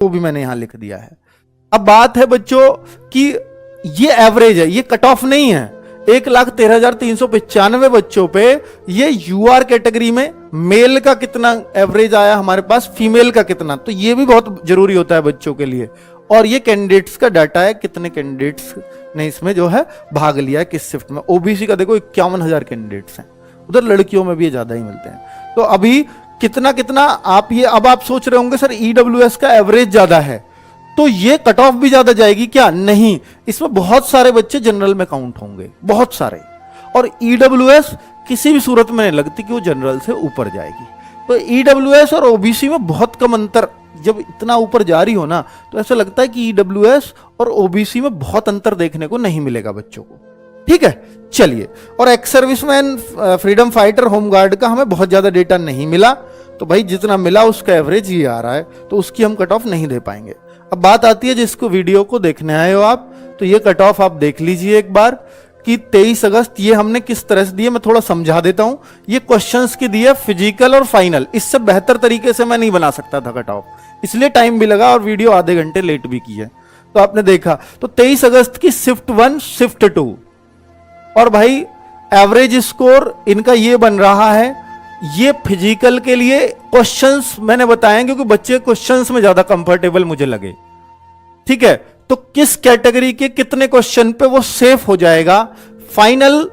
वो भी मैंने यहां लिख दिया है। अब बात है बच्चों कि ये एवरेज है, ये कट ऑफ नहीं है। 1,13,395 बच्चों पे ये यूआर कैटेगरी में मेल का कितना एवरेज आया हमारे पास, फीमेल का कितना, तो ये भी बहुत जरूरी होता है बच्चों के लिए। और ये कैंडिडेट्स का डाटा है, कितने कैंडिडेट्स ने इसमें जो है भाग लिया है किस शिफ्ट में। ओबीसी का देखो 51,000 कैंडिडेट्स हैं, उधर लड़कियों में भी ये ज्यादा ही मिलते हैं। तो अभी कितना कितना आप ये, अब आप सोच रहे होंगे सर ईडब्ल्यूएस का एवरेज ज्यादा है तो ये कट ऑफ भी ज्यादा जाएगी क्या? नहीं, इसमें बहुत सारे बच्चे जनरल में काउंट होंगे, बहुत सारे। और ईडब्ल्यूएस किसी भी सूरत में नहीं लगती कि वो जनरल से ऊपर जाएगी। तो ईडब्ल्यूएस और ओबीसी में बहुत कम अंतर, जब इतना ऊपर जा रही हो ना तो ऐसा लगता है कि ईडब्ल्यूएस और ओबीसी में बहुत अंतर देखने को नहीं मिलेगा बच्चों को। ठीक है, चलिए। और ex serviceman, freedom fighter, home guard का हमें बहुत ज्यादा डेटा नहीं मिला, तो भाई जितना मिला उसका एवरेज ये आ रहा है, तो उसकी हम कट ऑफ नहीं दे पाएंगे। अब बात आती है जिसको वीडियो को देखने आए हो आप, तो ये कट ऑफ आप देख लीजिए एक बार कि 23 अगस्त ये हमने किस तरह से दिए, मैं थोड़ा समझा देता हूं। ये क्वेश्चंस की दिए फिजिकल और फाइनल, इससे बेहतर तरीके से मैं नहीं बना सकता था कट ऑफ, इसलिए टाइम भी लगा और वीडियो आधे घंटे लेट भी की है। तो आपने देखा, तो 23 अगस्त की शिफ्ट 1 शिफ्ट 2, और भाई एवरेज स्कोर इनका ये बन रहा है। ये फिजिकल के लिए क्वेश्चंस मैंने बताए क्योंकि बच्चे क्वेश्चंस में ज्यादा कंफर्टेबल मुझे लगे। ठीक है, तो किस कैटेगरी के कितने क्वेश्चन पे वो सेफ हो जाएगा, फाइनल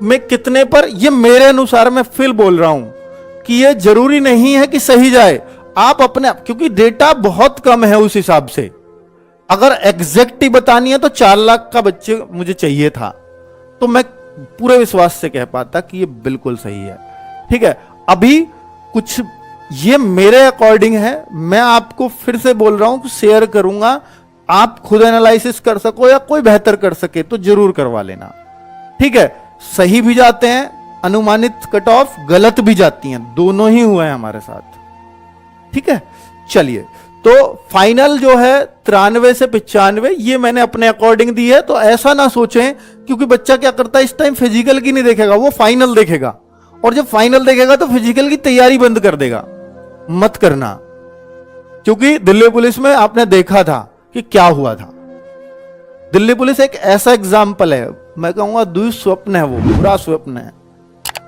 में कितने पर, ये मेरे अनुसार मैं फिर बोल रहा हूं कि ये जरूरी नहीं है कि सही जाए। आप अपने, क्योंकि डेटा बहुत कम है उस हिसाब से, अगर एग्जैक्ट ही बतानी है तो 4 लाख का बच्चे मुझे चाहिए था, तो मैं पूरे विश्वास से कह पाता कि ये बिल्कुल सही है। ठीक है, अभी कुछ ये मेरे अकॉर्डिंग है, मैं आपको फिर से बोल रहा हूं कि शेयर करूंगा, आप खुद एनालिसिस कर सको या कोई बेहतर कर सके तो जरूर करवा लेना। ठीक है, सही भी जाते हैं, अनुमानित कट ऑफ गलत भी जाती हैं, दोनों ही हुए हैं हमारे साथ। ठीक है, चलिए। तो फाइनल जो है 93 से 95 ये मैंने अपने अकॉर्डिंग दी है। तो ऐसा ना सोचें, क्योंकि बच्चा क्या करता है इस टाइम फिजिकल की नहीं देखेगा, वो फाइनल देखेगा, और जब फाइनल देखेगा तो फिजिकल की तैयारी बंद कर देगा। मत करना, क्योंकि दिल्ली पुलिस में आपने देखा था कि क्या हुआ था। दिल्ली पुलिस एक ऐसा एग्जाम्पल है, मैं कहूंगा दुस्वप्न है, वो बुरा स्वप्न है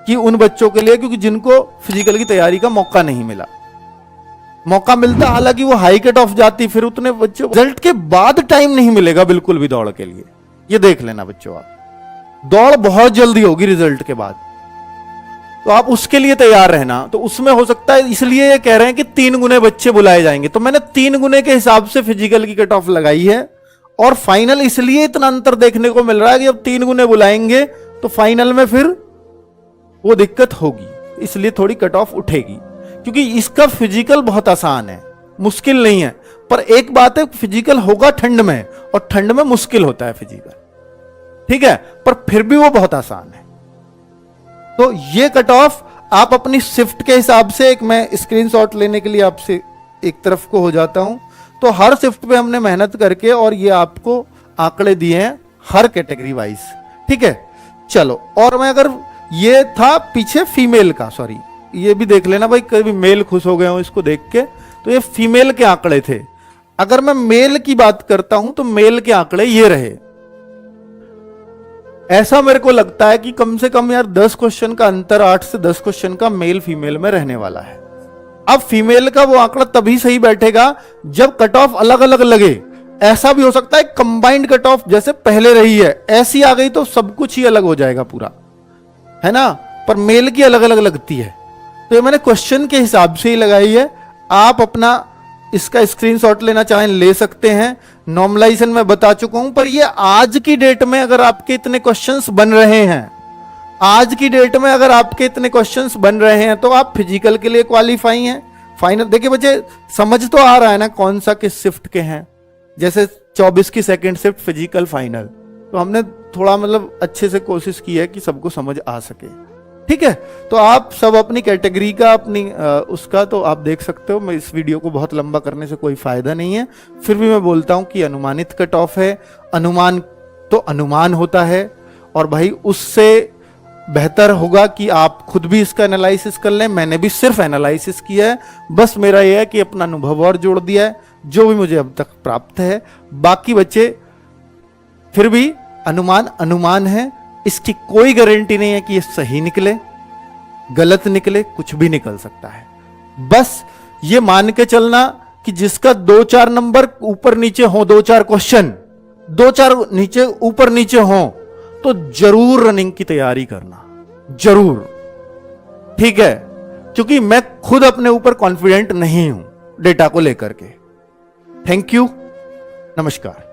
कि उन बच्चों के लिए, क्योंकि जिनको फिजिकल की तैयारी का मौका नहीं मिला। मौका मिलता हालांकि वो हाई कट ऑफ जाती, फिर उतने बच्चों रिजल्ट के बाद टाइम नहीं मिलेगा बिल्कुल भी दौड़ के लिए। ये देख लेना बच्चों, आप दौड़ बहुत जल्दी होगी रिजल्ट के बाद, तो आप उसके लिए तैयार रहना। तो उसमें हो सकता है, इसलिए ये कह रहे हैं कि 3 गुने बच्चे बुलाए जाएंगे, तो मैंने 3 गुने के हिसाब से फिजिकल की कट ऑफ लगाई है। और फाइनल इसलिए इतना अंतर देखने को मिल रहा है कि जब 3 गुने बुलाएंगे तो फाइनल में फिर वो दिक्कत होगी, इसलिए थोड़ी कट ऑफ उठेगी। क्योंकि इसका फिजिकल बहुत आसान है, मुश्किल नहीं है। पर एक बात है, फिजिकल होगा ठंड में, और ठंड में मुश्किल होता है फिजिकल। ठीक है, पर फिर भी वो बहुत आसान है। तो ये कट ऑफ आप अपनी शिफ्ट के हिसाब से, एक मैं स्क्रीनशॉट लेने के लिए आपसे एक तरफ को हो जाता हूं, तो हर शिफ्ट पे हमने मेहनत करके और ये आपको आंकड़े दिए हैं हर कैटेगरी वाइज। ठीक है, चलो। और मैं अगर ये था पीछे फीमेल का, सॉरी ये भी देख लेना भाई, कभी मेल खुश हो गए हो इसको देख के, तो ये फीमेल के आंकड़े थे। अगर मैं मेल की बात करता हूं तो मेल के आंकड़े ये रहे। ऐसा मेरे को लगता है कि कम से कम यार 10 क्वेश्चन का अंतर, 8 से 10 क्वेश्चन का मेल फीमेल में रहने वाला है। अब फीमेल का वो आंकड़ा तभी सही बैठेगा जब कट ऑफ अलग अलग लगे। ऐसा भी हो सकता है कंबाइंड कट ऑफ जैसे पहले रही है ऐसी आ गई तो सब कुछ ही अलग हो जाएगा पूरा, है ना। पर मेल की अलग अलग लगती है, तो ये मैंने क्वेश्चन के हिसाब से ही लगाई है। आप अपना इसका स्क्रीनशॉट लेना चाहें ले सकते हैं। नॉर्मलाइजेशन में बता चुका हूं, पर ये आज की डेट में अगर आपके इतने क्वेश्चंस बन रहे हैं, आज की डेट में अगर आपके इतने क्वेश्चंस बन रहे हैं, तो आप फिजिकल के लिए क्वालिफाई हैं। फाइनल देखिए बच्चे, समझ तो आ रहा है ना कौन सा किस शिफ्ट के हैं। जैसे 24 की सेकंड शिफ्ट फिजिकल फाइनल, तो हमने थोड़ा मतलब अच्छे से कोशिश की है कि सबको समझ आ सके। ठीक है, तो आप सब अपनी कैटेगरी का अपनी उसका तो आप देख सकते हो। मैं इस वीडियो को बहुत लंबा करने से कोई फायदा नहीं है, फिर भी मैं बोलता हूं कि अनुमानित कट ऑफ है। अनुमान तो अनुमान होता है, और भाई उससे बेहतर होगा कि आप खुद भी इसका एनालिसिस कर लें। मैंने भी सिर्फ एनालिसिस किया है, बस मेरा यह है कि अपना अनुभव और जोड़ दिया है। जो भी मुझे अब तक प्राप्त है। बाकी बच्चे फिर भी अनुमान है, इसकी कोई गारंटी नहीं है कि ये सही निकले, गलत निकले, कुछ भी निकल सकता है। बस ये मान के चलना कि जिसका 2-4 नंबर ऊपर नीचे हो, 2-4 क्वेश्चन 2-4 नीचे ऊपर नीचे हो, तो जरूर रनिंग की तैयारी करना, जरूर, ठीक है। क्योंकि मैं खुद अपने ऊपर कॉन्फिडेंट नहीं हूं डेटा को लेकर के। थैंक यू, नमस्कार।